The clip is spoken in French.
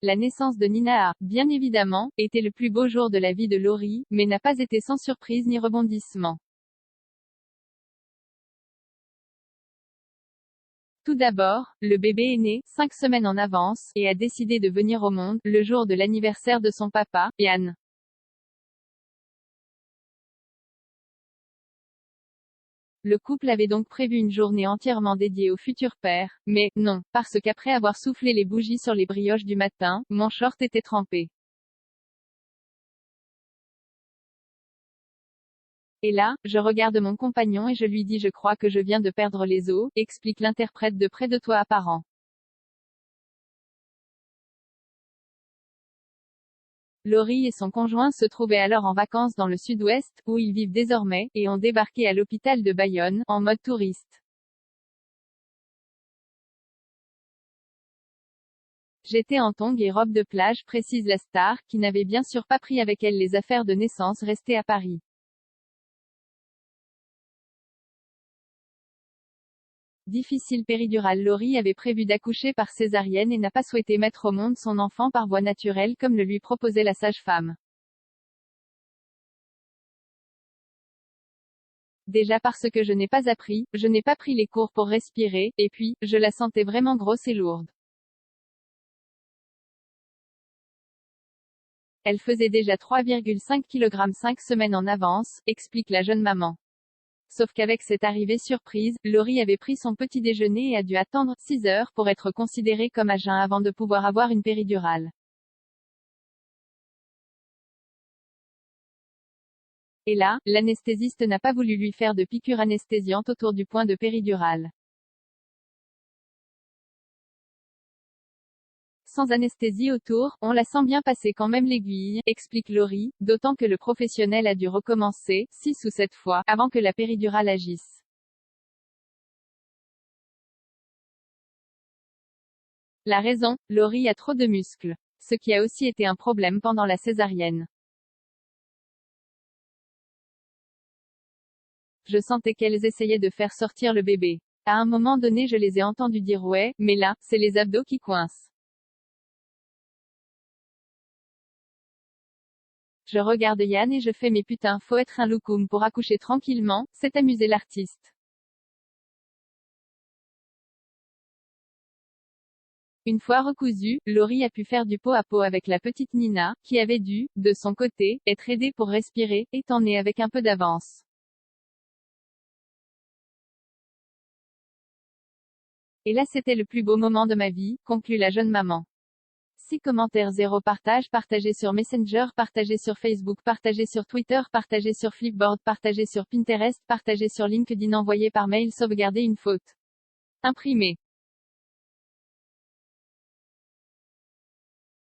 La naissance de Nina a, bien évidemment, été le plus beau jour de la vie de Laurie, mais n'a pas été sans surprise ni rebondissement. Tout d'abord, le bébé est né, 5 semaines en avance, et a décidé de venir au monde, le jour de l'anniversaire de son papa, Ian. Le couple avait donc prévu une journée entièrement dédiée au futur père, mais, non, parce qu'après avoir soufflé les bougies sur les brioches du matin, mon short était trempé. Et là, je regarde mon compagnon et je lui dis: je crois que je viens de perdre les os, explique l'interprète de Près de toi apparent. Laurie et son conjoint se trouvaient alors en vacances dans le sud-ouest, où ils vivent désormais, et ont débarqué à l'hôpital de Bayonne, en mode touriste. J'étais en tongs et robe de plage, précise la star, qui n'avait bien sûr pas pris avec elle les affaires de naissance restées à Paris. Difficile péridurale. Laurie avait prévu d'accoucher par césarienne et n'a pas souhaité mettre au monde son enfant par voie naturelle comme le lui proposait la sage-femme. Déjà parce que je n'ai pas appris, je n'ai pas pris les cours pour respirer, et puis, je la sentais vraiment grosse et lourde. Elle faisait déjà 3,5 kg 5 semaines en avance, explique la jeune maman. Sauf qu'avec cette arrivée surprise, Laurie avait pris son petit déjeuner et a dû attendre 6 heures pour être considérée comme à jeun avant de pouvoir avoir une péridurale. Et là, l'anesthésiste n'a pas voulu lui faire de piqûre anesthésiante autour du point de péridurale. Sans anesthésie autour, on la sent bien passer quand même l'aiguille, explique Laurie, d'autant que le professionnel a dû recommencer, 6 ou 7 fois, avant que la péridurale agisse. La raison, Laurie a trop de muscles. Ce qui a aussi été un problème pendant la césarienne. Je sentais qu'elles essayaient de faire sortir le bébé. À un moment donné je les ai entendues dire ouais, mais là, c'est les abdos qui coincent. Je regarde Yann et je fais mais putain, faut être un loukoum pour accoucher tranquillement, s'est amusé l'artiste. Une fois recousue, Laurie a pu faire du pot à pot avec la petite Nina, qui avait dû, de son côté, être aidée pour respirer, étant née avec un peu d'avance. Et là c'était le plus beau moment de ma vie, conclut la jeune maman. 6 commentaires, 0 partage, partagé sur Messenger, partagé sur Facebook, partagé sur Twitter, partagé sur Flipboard, partagé sur Pinterest, partagé sur LinkedIn, envoyé par mail, sauvegarder une faute. Imprimé.